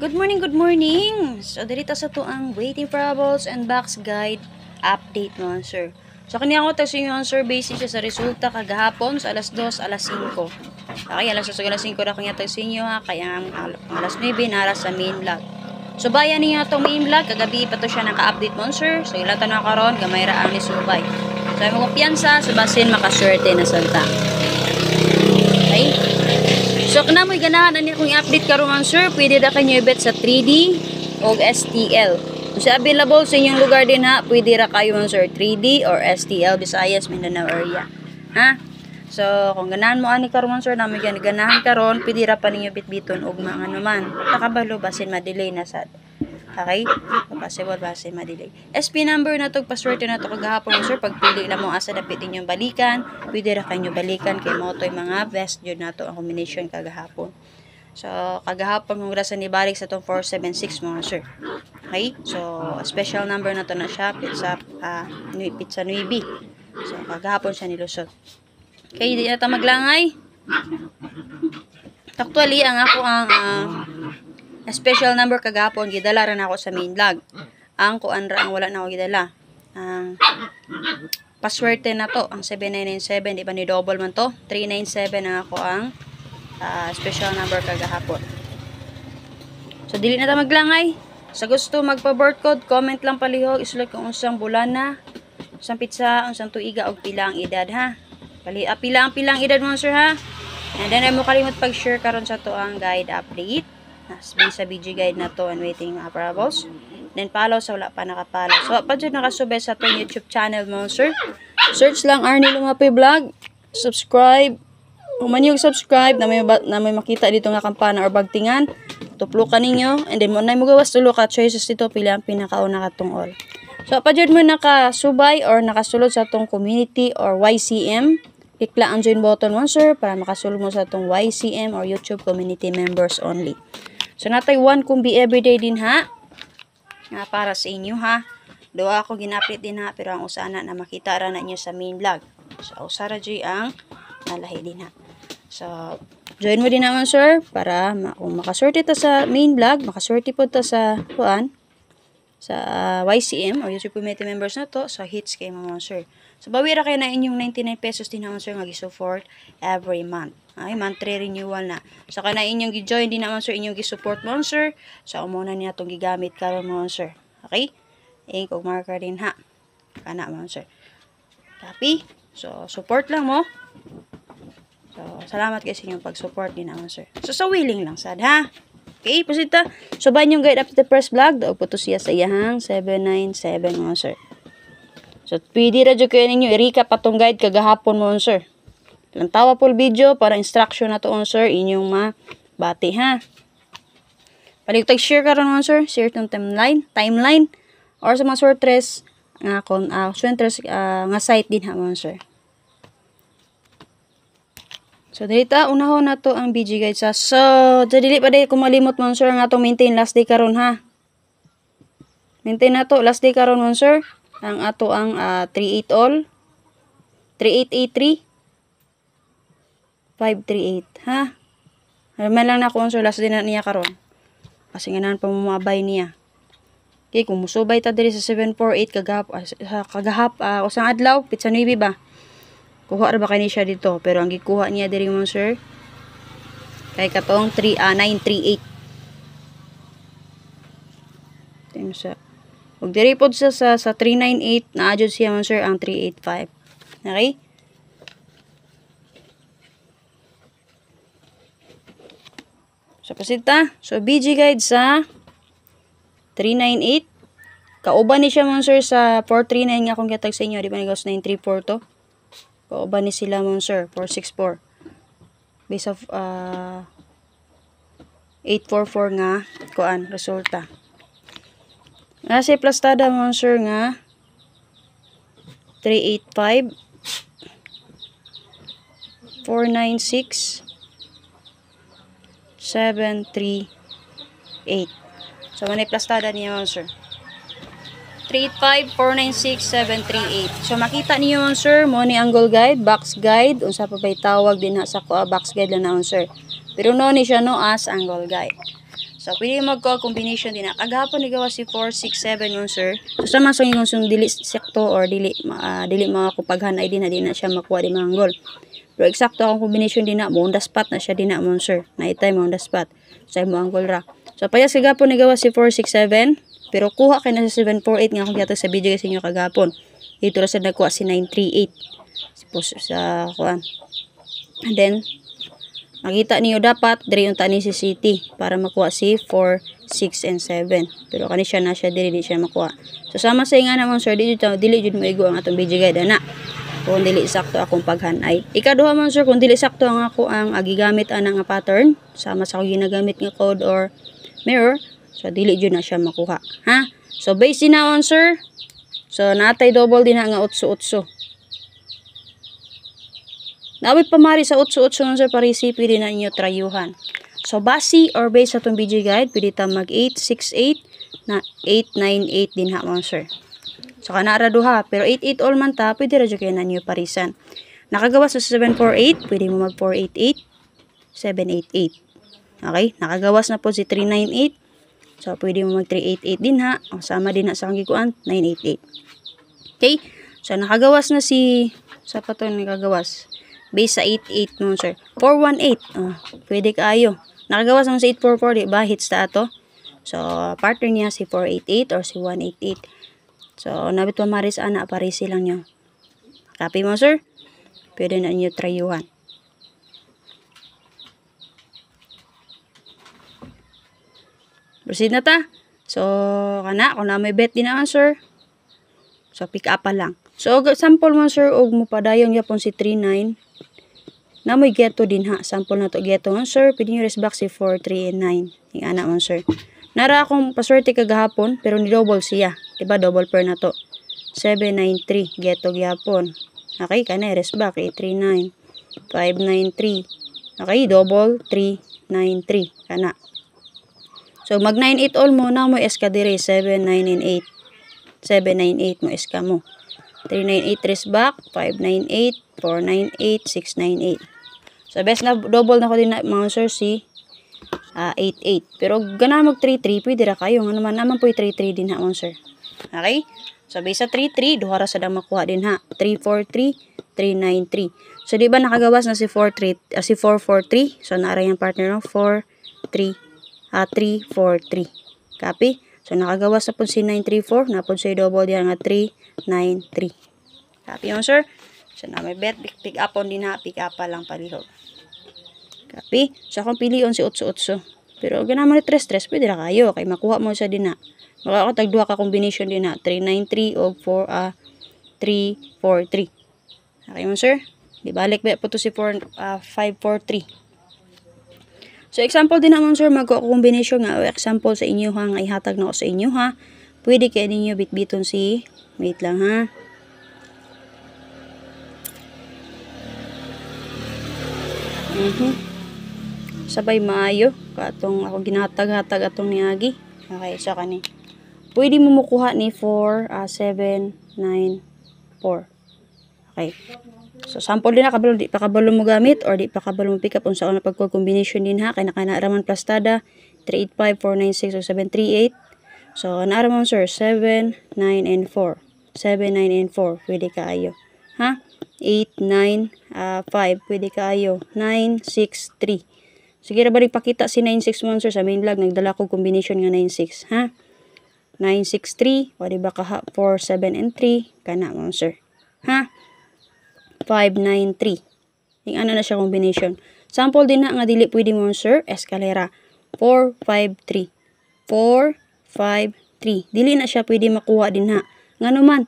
Good morning, good morning. So, dito sa to ang waiting parables and box guide update mo, sir. So, kanya ako tagsin yun, sir, basic siya sa resulta kagahapon sa alas 2, alas 5. Okay, alas 2, alas 5 na kanya tagsin nyo, ha. Kaya alas 9, nara sa main vlog. So, bayan niyo itong main vlog. Kagabi pa to siya naka-update mo, sir. So, ilata na karon gamay ra ang ni Subay. So, mo kumpiyansa, subasin makaswerte na salta. Okay? So, kung mo'y ganahan na kung i-update karon man, sir, pwede na kanyo i-bet sa 3D o STL. Kung siya available sa inyong lugar din, ha, pwede ra kayo man, sir, 3D or STL, Visayas, Mindanao area. Ha? So, kung ganahan mo ani karon man, sir, namoy ganahan karon, pwede ra pa ninyo bitbiton og mga naman. Takabalo basin ma-delay na sad. Okay? Possible basin ma-delay. SP number na to, paswerte na to kagahapon, sir, pagpili na mo asa dapit inyong balikan, pwede ra kanyo balikan kay mo to'y mga best jud na to ang combination kagahapon. So, kagahapon mong grasa ni balik sa itong 476 mga sir. Okay? So, special number na to na siya, pizza Nuibi. So, kagahapon siya nilusot. Okay, di na ta maglangay. Actually, ang ako ang special number kagahapon, gidala rin ako sa main vlog. Ang kuan ra ang wala na ako gidala. Ang paswerte na to, ang 7997, di ba ni double man to? 397 ang ako ang special number kagahapon. So, dili na ta maglangay. Sa gusto magpa-birth code, comment lang palihog, isulat kung unsang bulan na, unsang pitsa, unsang tuiga, og pila ang edad, ha? Pila ang edad mo, sir, ha? And then, ay mo kalimot pag-share karon sa to ang guide update. Sa BG guide na to and waiting parables. Then, follow sa wala pa nakapollow. So, pa dyan nakasubay sa to YouTube channel mo, sir. Search lang Arnie Lumapi Vlog. Subscribe. Kung man yung subscribe, na may makita dito nga kampana or bagtingan, tuplukan ninyo. And then, mo gawas tulo ka choices dito, pila ang pinakauna katong all. So, pa dyan mo nakasubay or nakasulod sa tong community or YCM, click lang ang join button mo, sir, para makasulod mo sa tong YCM or YouTube community members only. So, natay one kumbi everyday din, ha? Nga para sa inyo, ha? Doa ako ginapit din, ha? Pero ang usana na makita ra na nyo sa main vlog. So, usara dyan ang nalahi din, ha? So, join mo din naman, sir, para kung makaswerte ta sa main vlog, makaswerte po ta sa sa YCM or YouTube community members na to, so hits kay mga, sir. So, bawira kayo na inyong 99 pesos din naman, sir, mag-support every month. Ay, monthly renewal na. So, kana inyong gi-join din naman, sir, inyong gi-support mo, sir. So, umuna niya itong gigamit karon mo, sir. Okay? Ink og marker din, ha? Kana mo, sir. Copy. So, support lang mo. So, salamat kayo sa inyong pag-support din naman, sir. So, sa willing lang, sad, ha? Okay, pasita. So, bayan yung guide up to the first vlog. Daog po to siya sa iyahang 797 mo, sir. So, pwede radyo kayo ninyo. I-recap patong guide kagahapon mo, sir. Lang tawa po video para instruction na to, sir. Inyong mabati, ha? Palig tag-share ka rin, sir. Share itong timeline. Or sa mga sortress nga site din, ha, sir. So, dito, unahon na to ang BG guide sa. So, dili pa din kumalimot, sir, nga itong maintain last day karon, ha? Maintain na to, last day karon, sir. Ang ato ang 38 all. 3883. 538, ha? Alam lang na kung sir, last din na niya karon. Kasi nga pa mamabay niya. Okay, kung musubay ta diri sa 748 kagahap usang adlaw, pizza Nuibi ba? Kuha ra ba kani siya dito? Pero ang gikuha niya diri mo, sir, kay katong 938. Tingnan sa. Ug diri pod sa 398 na adjud siya, sir, ang 385. Okay? So, pasita. So, BG guide sa 398. Kauban ni siya, sir, sa 439 nga akong gatag sa inyo. Di ba nagos 934 to? Kauban ni sila, sir. 464. Base of 844 nga kuan resulta. Nga si plastada, sir, nga 385 496 738. So, manay plastada niya, sir. 385-496-738. So, makita niyo, sir, mo ni angle guide, box guide, unsa pa ba'y tawag din sa box guide lang na, sir. Pero no ni siya no as angle guide. So, pwede magkuha combination din na. Kagahapon nigawa si 4, 6, 7 yun, sir. So, sama sa yung dili sekto or dili mga kupaghan ay di na siya makuha di mga goal. Pero eksakto akong combination din na mo on the spot na siya din na mo, sir. Naitay mo on the spot. So, mo ang goal ra. So, payas kagahapon nigawa si 4, 6, 7. Pero kuha kay na sa 7, 4, 8 nga akong gatag sa video sa inyo kagahapon. Dito ra sa nagkuha si 9, 3, 8. Sa kuan. And then, makita niyo dapat diri unta ni si City para makuha si 4, 6 and 7. Pero kani siya na siya diri di siya makuha. So sama sa inga namon, sir, dili jud mo igo ang atong video guide ana. Kung dili sakto akong paghanay. Ikaduha man, sir, kung dili sakto ang ako ang gigamit ana nga pattern sama sa akong ginagamit nga code or mirror, so dili jud na siya makuha, ha? So base dinawon, sir. So natay double din na nga 8-8. Nawit pamari sa 8-8 nun, sir, parisi, pwede na inyo trayuhan. So, base or base sa itong video guide, pwede ta mag 8-6-8 na 8-9-8 din ha, mga sir. So, kanara duha. Pero 8-8 all man ta, pwede radyo kayo na inyo parisan. Nakagawas sa 7-4-8, pwede mo mag 4-8-8, 7-8-8. Okay? Nakagawas na po si 3-9-8. So, pwede mo mag 3-8-8 din ha. O, sama din na sa kagikuan, 9-8-8. Okay? So, nakagawas na si, sa pa ito nakagawas? Base sa 8-8 nun, sir. 4-1-8. Oh, pwede kaayo. Nakagawas naman sa 8-4-4. Diba? Hits ta ito. So, partner niya si 4-8-8 or si 1-8-8. So, nabit pa maris ana. Parisi lang nyo. Copy mo, sir? Pwede na nyo trayuhan. Proceed na ta. So, kana. Kung na may bet din naman, sir. So, pick up pa lang. So, sample mo, sir. Og mo padayong yapon si 3-9. Na may geto din ha. Sample na to geto nga, sir. Pwede nyo rest back si 4, 3, and 9. Yung anak mo, sir. Nara akong paswerte kagahapon, pero ni-double siya. Diba, double pair na to. 7, 9, 3. Geto gyapon. Okay, kana rest back. 8, 3, 9. 5, 9, 3. Okay, double. 3, 9, 3. Kana. So, mag 9, 8 all mo. Na mo eska dire. 7, 9, and 8. 7, 9, 8 mo eska mo. 3, 9, 8 rest back. 5, 9, 8. 4, 9, 8. 6, 9, 8. So, best na double na ko din na mga, sir, si 8-8. Pero, gana mag 3-3, pwede ra kayo. Nga naman po 3-3 din ha, mga, sir. Okay? So, base sa 3-3, duhara sa dang makuha din ha. 3-4-3, 3-9-3. So, di ba nakagawas na si 4-4-3? So, naara yung partner ng 4-3, 3-4-3. Copy? So, nakagawas na po si 9-3-4. Napod sa double diyan nga 3-9-3. Copy mo, sir? So, na may bet, pick up on din ha. Pick up pa lang palihog. Copy? So, akong piliyon si 8-8. Pero, ganaman ni 3-3, pwede na kayo. Kaya makuha mo siya din na. Makakatagduha ka combination din na. 3-9-3 o 3-4-3. Okay mo, sir? Di balik ba po to si 5-4-3. So, example din naman, sir, magko-combination nga. O example sa inyo ha. Nga ihatag na ako sa inyo ha. Pwede kaya ninyo bitbiton si, wait lang ha. Sabay maayo katong ako ginatag-hatag atong niagi. Okay, so kani pwede mo mukuha ni 4 7 9 4. Okay, so sample din na kabalo, di pa kabalo mo gamit or di pa kabalo mo pick up unsa na pagko-combination din ha. Kay nakana-araman plastada 385 496 o 738. So naaraman, sir, 7 9 and 4 7 9 and 4 pwede kaayo ha. 8 9 5 pwede kaayo. 9 6 3. Sige ra ba ipakita si 961, sir, sa main log nagdala ko combination nga 96 ha. 963 o di ba ka 4 7 and 3 kana mo, sir, ha. 593 ing ano na siya combination. Sample din na nga dili pwede mo, sir, eskalera 4 5 3 4 5 3 dili na siya pwede makuha din ha. Ngano man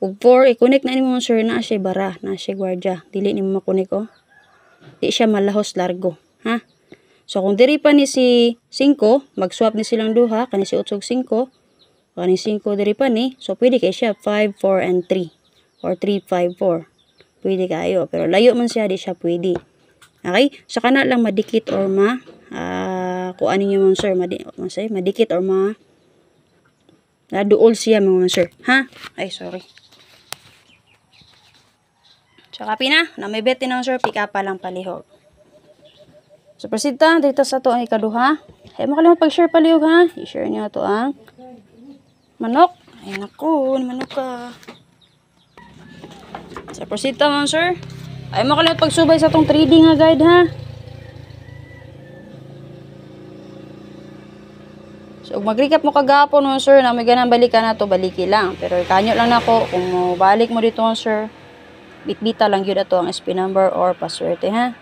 ug 4 i-connect na nimo, sir, na siya bara na siya gwardiya dili nimo makunik oh. Di siya malahos largo ha. So, kung diri pa ni si 5, mag-swap ni silang duha, kani si 8 5, kani 5 diri pa ni, so pwede kay siya 5 4 and 3 or 3 5 4. Pwede kayo, pero layo man siya, di siya pwede. Okay? So, kana lang madikit or kuan ninyo mga, sir, madikit or duol siya mga, sir, ha? Ay, sorry. So, copy na. Na may bet din, sir, pick up pa lang palihog. So, proceed ta. Dito sa to ang ikaduha. Ay mo kalimot pag-share palihog ha. I-share niyo to ang manok. Ay naku, manok ka. Sa prosita mo sir. Ay mo kalimot pagsubay sa tong trading nga guide ha. So, mag-recap mo kagapon mo, sir, na may ganang balikan na to, baliki lang. Pero, kanyo lang ako, kung balik mo dito, sir, bitbita lang yun ato ang SP number or paswerte, ha?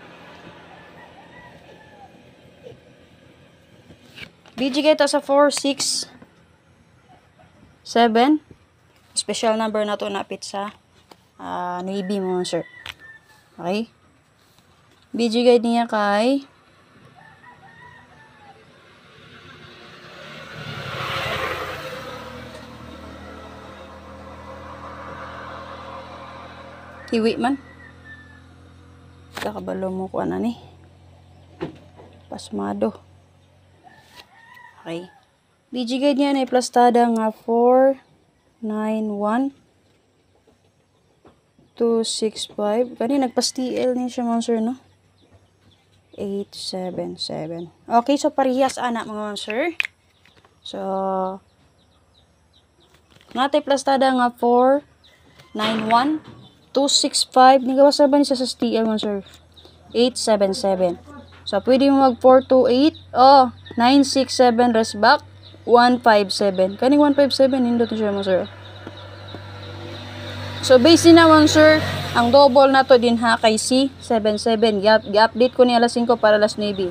BG kita sa 467. Special number na to napit sa Navy mo, sir. Okay? BG guide niya kay Hiwi man. Kakabalo mo ko na ni. Pasmado. Okay. BG guide niya na plastada nga 491265. Kani nagpas-TL niya siya mga sir, no? 877. Okay, so parehas anak mga sir. So, natay plastada nga 491265. 265, nagawas na ba niya sa STL mo, sir? 877. So, pwede mo mag 428. Oh, 967 rest back. 157. Kaning 157, hindi to siya mo, sir. So, base din naman, sir, ang double na to din ha kay C77. I-update ko ni alas 5 para alas 9.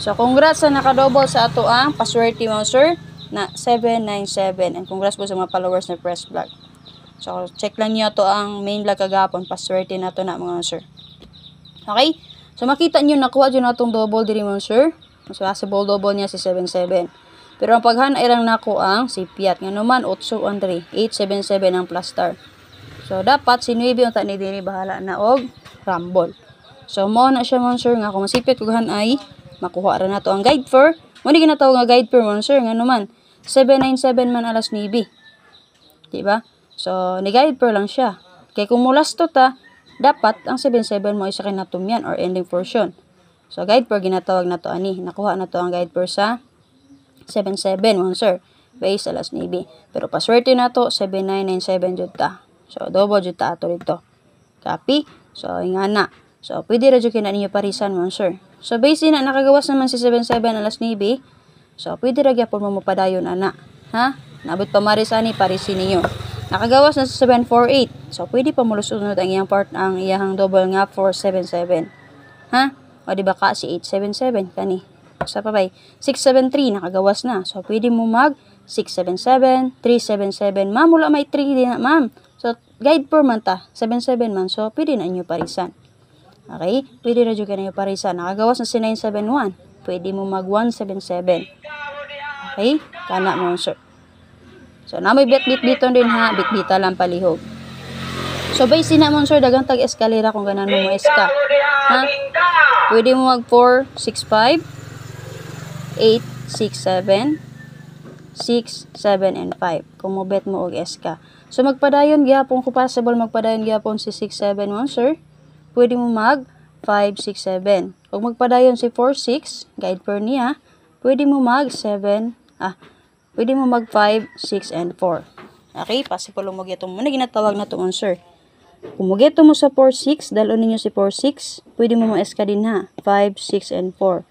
So, congrats sa naka-double sa ato ang paswerte mo, sir, na 797. And congrats po sa mga followers na Press Vlog. So, check lang niyo to ang main vlog kagapon. Paswerte na to na mga sir. Okay? So, makita niyo nakuha dyan na itong double diri mga sir. So, possible double niya si 77. Pero ang paghan ay lang naku ang si Piat. Nga naman, 8 Andre. 877 ang plus star. So, dapat si 9 ang ni diri bahala na og rumble. So, mo na siya mga sir nga kung masipit kughan ay makuha ra na to ang guide for. Muna ginatawag nga guide for mga sir. Nga naman, 797 man alas 9. Diba? So, ni-guide per lang siya. Kaya kung mulas to ta, dapat ang 77 mo isa kinatum yan or ending portion. So, guide per ginatawag na to ani. Nakuha na to ang guide per sa 77 mga sir. Base alas 9. Pero paswerte na to, 7997 jud ta. So, double jud ta ato dito. Copy. So, ingana. So, pwede ra jud kina ninyo parisan mga sir. So, base na nakagawas naman si 77 alas 9. So, pwede ra gyapon mo mapadayon ana. Ha? Nabot pa marisani parisin ninyo. Nakagawas na sa 748. So, pwede pa mulusunod ang iyang part, ang iyang double nga 477. Ha? O, diba ka si 877 kani. Sa pabay. 673, nakagawas na. So, pwede mo mag 677, 377. Ma'am, wala may 3 din na, ma'am. So, guide per man ta. 77 man. So, pwede na inyo parisan. Okay? Pwede na dyan ka na inyo parisan. Nakagawas na si 971. Pwede mo mag 177. Okay? Kana mo, sir. So, na may bit-biton din ha. Bit-bita lang palihog. So, base na mo, sir, dagang tag-eskalera kung ganan mo eska. Ha? Pwede mo mag 4, 6, 5, 8, 6, 7, 6, 7, and 5. Kung mo bet mo og eska. So, magpadayon gyapon kung possible magpadayon gyapon si 6, 7, mo, sir. Pwede mo mag 5, 6, 7. Kung magpadayon si 4, 6, guide per niya, pwede mo mag 7, pwede mo mag 5, 6, and 4. Okay, possible mo geto mo na ginatawag na to, sir. Kung mo geto mo sa 4, 6, dalon ninyo si 4, 6, pwede mo eska din ha, 5, 6, and 4.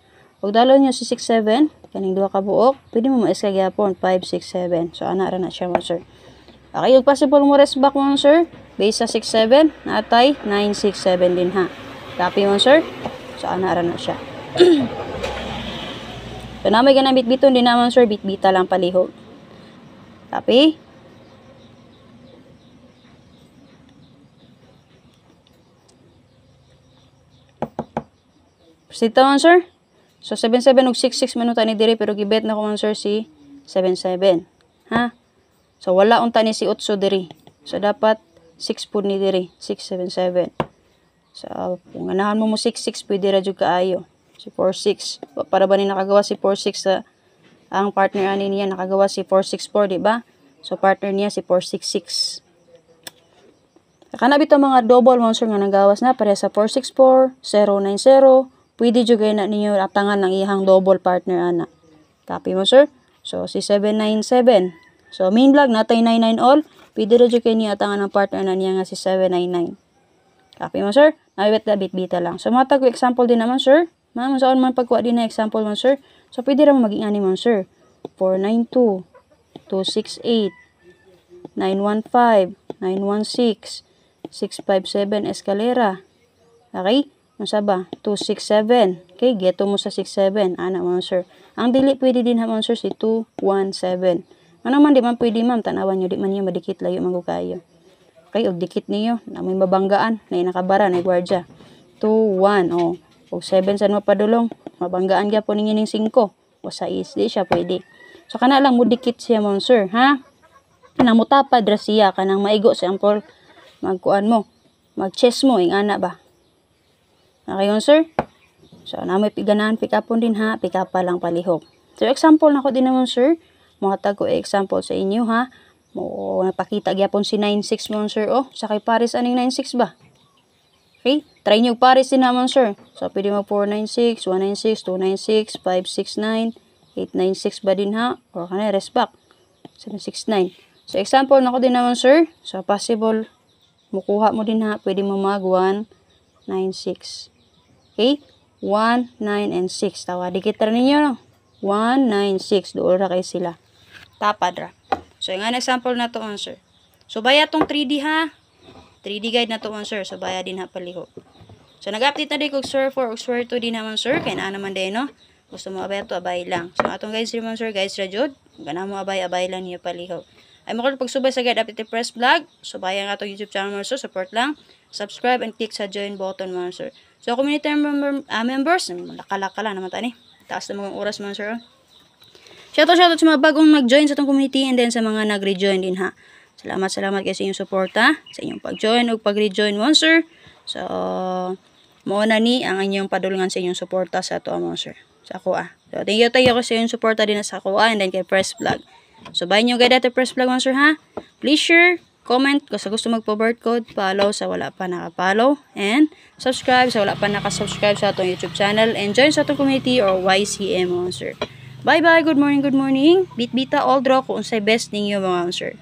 Kung dalon niyo si 6, 7, kaning duha ka buok, pwede mo eska gyapon 5, 6, 7. So, ana ra na siya, mo, sir. Okay, kung possible mo rest back mo, sir, base sa 6, 7, natay 9, 6, 7 din ha. Copy mo, sir. So, ana ra na siya. So, na may ganang bitbiton din naman, sir. Bitbita lang palihog. Copy. Proceed naman, sir. So, 77 ug 66 minuta ni diri pero gibet na ko man, sir, si 77. Ha? So, wala unta ni si 8 diri. So, dapat 6 po ni diri. 6, 7, 7. So, kung ganahan mo 6, 6, pwede ra jud kaayo. Si 4-6. Para ba ni nakagawa si 4-6 sa ang partner ani niya nakagawa si 4-6-4, di ba? So partner niya si 4-6-6. Kana bitaw mga double monster nga nagawas na pareha sa 4-6-4, 0-9-0. Pwede jud na ninyo atangan ng ihang double partner ana. Copy mo, sir. So, si 797. So, main vlog, natay 99 all. Pwede rin kayo niya atangan ng partner na niya nga si 799. Copy mo, sir. Nawit na bit-bita lang. So, matag example din naman, sir. Ma'am, saan man pagkuha din na example mo, sir. So, pwede rin maging ani mo, sir. 492, 268, 915, 916, 657 escalera. Okay? Masa ba? 267. Okay, geto mo sa 67. Ana mo, sir. Ang dili pwede din ha, sir, si 217. Ano man, di man pwede, ma'am. Tanawan nyo, di man nyo madikit layo manggukayo. Okay, og dikit niyo. Na may mabanggaan. Na nakabara, na gwardya. 2, 1. O 7 saan mapadulong. Mabanggaan kaya po ninyo ng 5. O 6. Di siya pwede. So, kana lang mo dikit siya, ma'am, sir. Ha? Namutapad ra siya. Kanang maigo sa ampol. Magkuan mo. Mag-chess mo. Ing ana ba? Okay yun, sir? So, namoy piganan. Pick upon din, ha? Pick up pa lang palihok. So, example na ko din naman, sir. Mga ko example sa inyo, ha? Mo napakita gyapon si 96 mo, sir. Oh, sa kay Paris aning 96 ba? Okay? Try nyo Paris din naman, sir. So, pwede mo 496, 196, 296, 569, 896 ba din, ha? Or kanay, rest back. 769. So, example na ko din naman, sir. So, possible, mukuha mo din, ha? Pwede mo mag 196. Okay? 1, 9, and 6. Tawa, dikit rin ninyo, no? 1, 9, 6. Doon ra kay sila. Tapad ra. So, yung example na to, sir. So, baya tong 3D, ha? 3D guide na to, sir. So, baya din, ha, paliho. So, nag-update na din kong sir 4 o sir 2 din naman, sir. Kaya na naman din, no? Gusto mo abay to, abay lang. So, atong guys naman, sir. Guys, rajod. Gana mo abay lang niyo paliho. Ay, makul pagsubay sa guide update press vlog. So, baya nga to YouTube channel mo, sir. Support lang. Subscribe and click sa join button mo, sir. So, community members, laka-laka lang naman tani. Taas na mga oras mo, sir. Shoutout sa mga bagong nag-join sa itong community and then sa mga nag-rejoin din, ha. Salamat kayo sa inyong suporta, sa inyong pag-join o pag-rejoin mo, sir. So, mauna ni ang inyong padulungan sa inyong suporta sa ito, mo, sir. Sa ako, So, thank you ko sa inyong suporta din sa ako, and then kay Press Vlog. So, bayan nyo guide at Press Vlog, mo, sir, ha. Please share, comment kung sa gusto magpa-bird code, follow sa wala pa nakapollow, and subscribe sa wala pa nakasubscribe sa itong YouTube channel, and join sa itong community or YCM, mo, sir. Bye-bye. Good morning. Bit-bita all draw kung unsay best ninyo, mga sir.